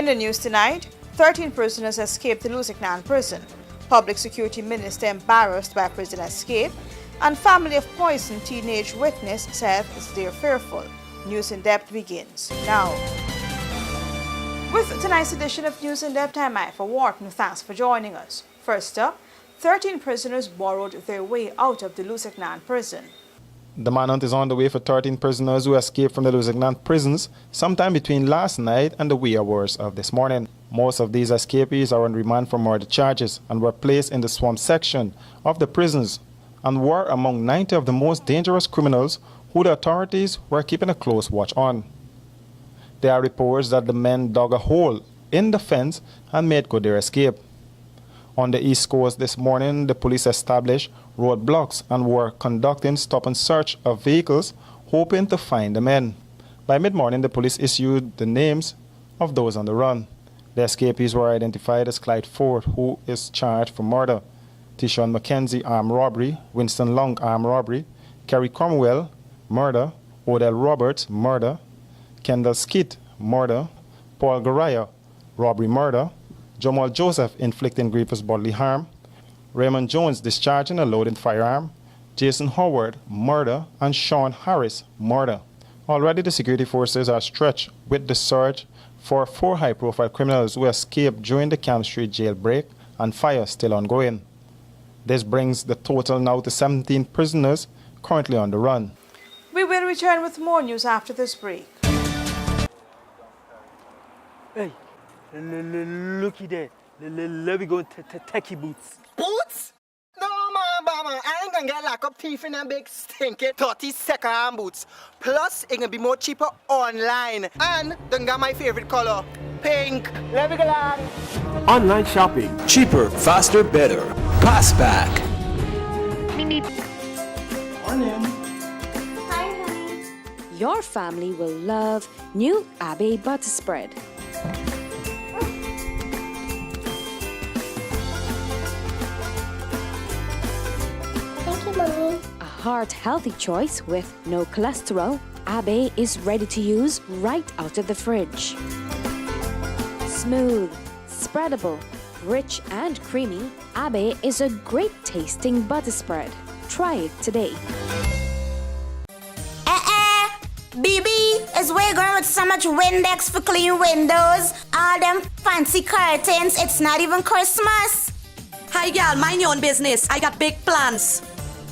In the news tonight, 13 prisoners escaped the Lusignan prison. Public Security Minister embarrassed by prisoner escape, and family of poisoned teenage witness says they're fearful. News in Depth begins now. With tonight's edition of News in Depth, I'm Maya for Wharton. Thanks for joining us. First up, 13 prisoners borrowed their way out of the Lusignan prison. The manhunt is on the way for 13 prisoners who escaped from the Lusignan prisons sometime between last night and the wee hours of this morning. Most of these escapees are on remand for murder charges and were placed in the swamp section of the prisons and were among 90 of the most dangerous criminals who the authorities were keeping a close watch on. There are reports that the men dug a hole in the fence and made good their escape. On the East Coast this morning, the police established roadblocks and were conducting stop and search of vehicles, hoping to find the men. By mid-morning, the police issued the names of those on the run. The escapees were identified as Clyde Ford, who is charged for murder, Tishon McKenzie, armed robbery, Winston Long, armed robbery, Kerry Cromwell, murder, Odell Roberts, murder, Kendall Skeet, murder, Paul Garaya, robbery, murder, Jamal Joseph, inflicting grievous bodily harm, Raymond Jones, discharging a loaded firearm, Jason Howard, murder, and Sean Harris, murder. Already the security forces are stretched with the search for 4 high-profile criminals who escaped during the Camp Street jailbreak and fire still ongoing. This brings the total now to 17 prisoners currently on the run. We will return with more news after this break. Hey, looky there. Let me go techie boots. Boots? No, mama, I ain't gonna get lock up teeth in them big stinky 30-second boots. Plus, it gonna be more cheaper online. And then got my favorite color, pink. Let me go along. Online shopping. Cheaper, faster, better. Pass back. Morning. Hi, honey. Your family will love new Abbey butter spread. A heart-healthy choice with no cholesterol, Abbey is ready to use right out of the fridge. Smooth, spreadable, rich and creamy, Abbey is a great tasting butter spread. Try it today. BB is where going with so much Windex for clean windows, all them fancy curtains, it's not even Christmas. Hi girl, mind your own business. I got big plans.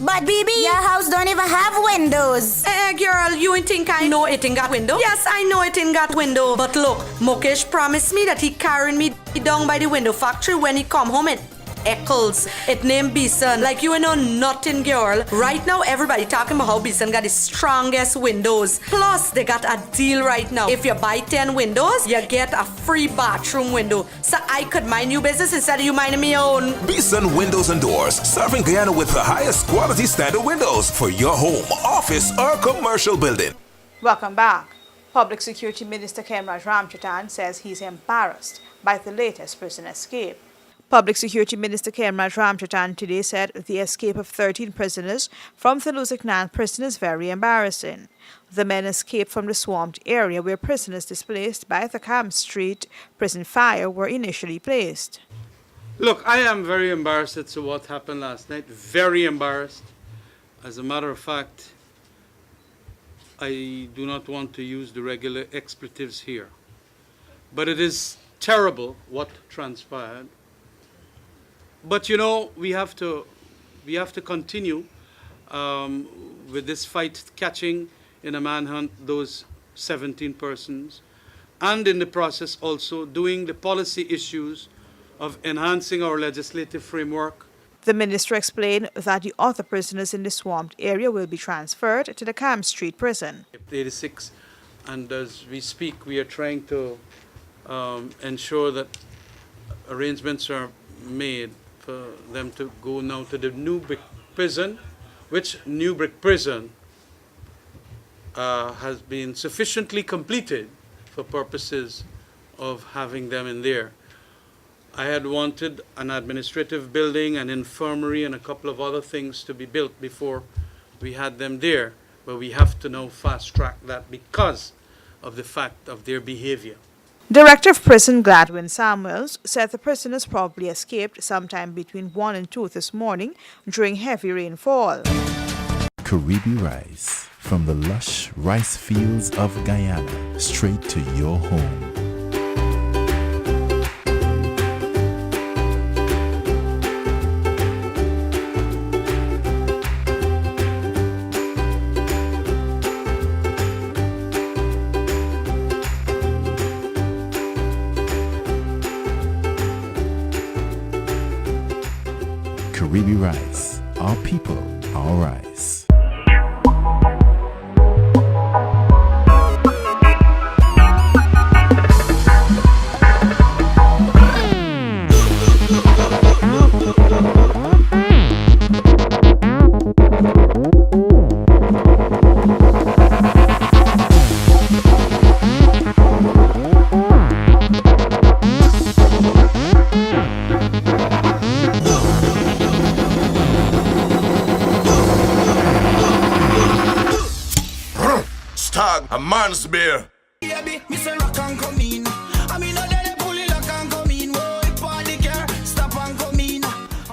But BB, your house don't even have windows. Girl, you ain't think I know it ain't got window? Yes, I know it ain't got window. But look, Mukesh promised me that he carrying me down by the window factory when he come home. Eccles. It named Bison. Like you know nothing, girl. Right now, everybody talking about how Bison got the strongest windows. Plus, they got a deal right now. If you buy 10 windows, you get a free bathroom window. So I could mind your business instead of you minding me own. Bison Windows and Doors, serving Guyana with the highest quality standard windows for your home, office, or commercial building. Welcome back. Public Security Minister Kemraj Ramchatan says he's embarrassed by the latest prison escape. Public Security Minister Kemraj Ramchatan today said the escape of 13 prisoners from the Lusignan prison is very embarrassing. The men escaped from the swamped area where prisoners displaced by the Camp Street prison fire were initially placed. Look, I am very embarrassed as to what happened last night. Very embarrassed. As a matter of fact, I do not want to use the regular expletives here. But it is terrible what transpired. But you know, we have to continue with this fight, catching in a manhunt those 17 persons, and in the process also doing the policy issues of enhancing our legislative framework. The minister explained that the other prisoners in the swamped area will be transferred to the Camp Street prison. 86, and as we speak, we are trying to ensure that arrangements are made for them to go now to the New Brick prison, which New Brick prison has been sufficiently completed for purposes of having them in there. I had wanted an administrative building, an infirmary, and a couple of other things to be built before we had them there, but we have to now fast track that because of the fact of their behavior. Director of Prison Gladwin Samuels said the prisoners probably escaped sometime between 1 and 2 this morning during heavy rainfall. Caribbean rice from the lush rice fields of Guyana straight to your home. Caribbean rice, our people, our rice. Stag, a man's bear.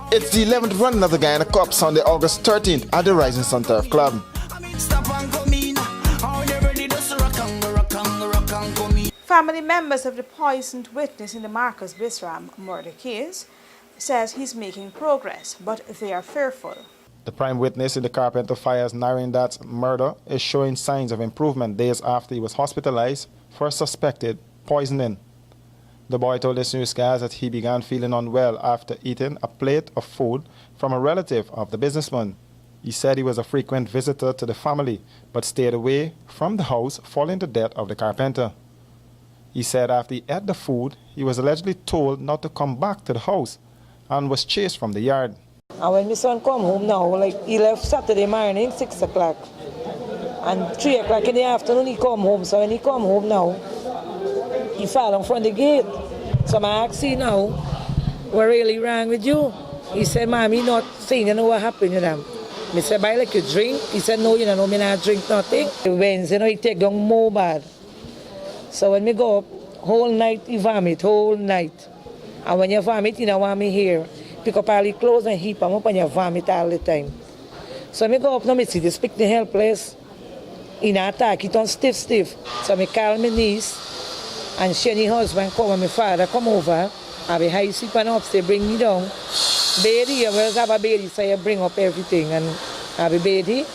It's the 11th running of the Guyana Cup, Sunday, August 13th at the Rising Sun Turf Club. Family members of the poisoned witness in the Marcus Bisram murder case says he's making progress, but they are fearful. The prime witness in the Carpenter fire's Narindat's murder is showing signs of improvement days after he was hospitalized for suspected poisoning. The boy told the newscast that he began feeling unwell after eating a plate of food from a relative of the businessman. He said he was a frequent visitor to the family, but stayed away from the house following the death of the carpenter. He said after he ate the food, he was allegedly told not to come back to the house and was chased from the yard. And when my son come home now, like he left Saturday morning, 6 o'clock. And 3 o'clock in the afternoon, he come home. So when he come home now, he fall in front of the gate. So I asked him now, what really wrong with you? He said, Mom, you not saying, you know what happened to them. I said, "Buy like you drink?" He said, "No, you know, me not drink nothing." Wednesday, you know, he take down more bad. So when me go up, whole night he vomit, whole night. And when you vomit, you don't want me here. Pick up all the clothes and heap them up and you vomit all the time. So me go up now, me see this pick the helpless. In attack, it on stiff. So me call my niece and she and her husband come and my father come over. I be high sleep and upstairs, bring me down. Baby, you always have a baby, so you bring up everything. And I be baby,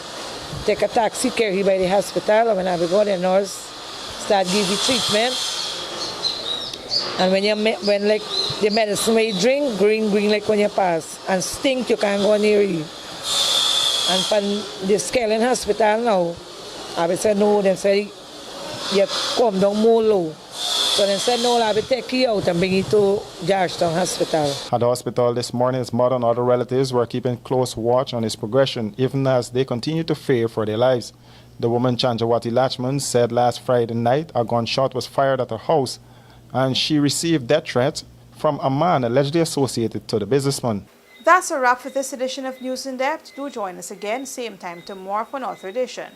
take a taxi, carry by the hospital. And when I be go the nurse, start give you treatment. And when like the medicine when you drink, green like when you pass. And stink, you can't go near you. And from the Skellen hospital now, I said no, then say you come down more low. So they said no, I will take you out and bring you to Georgetown Hospital. At the hospital this morning, his mother and other relatives were keeping close watch on his progression, even as they continue to fear for their lives. The woman Chanjawati Lachman said last Friday night a gunshot was fired at her house, and she received death threats from a man allegedly associated to the businessman. That's a wrap for this edition of News in Depth. Do join us again, same time tomorrow for another edition.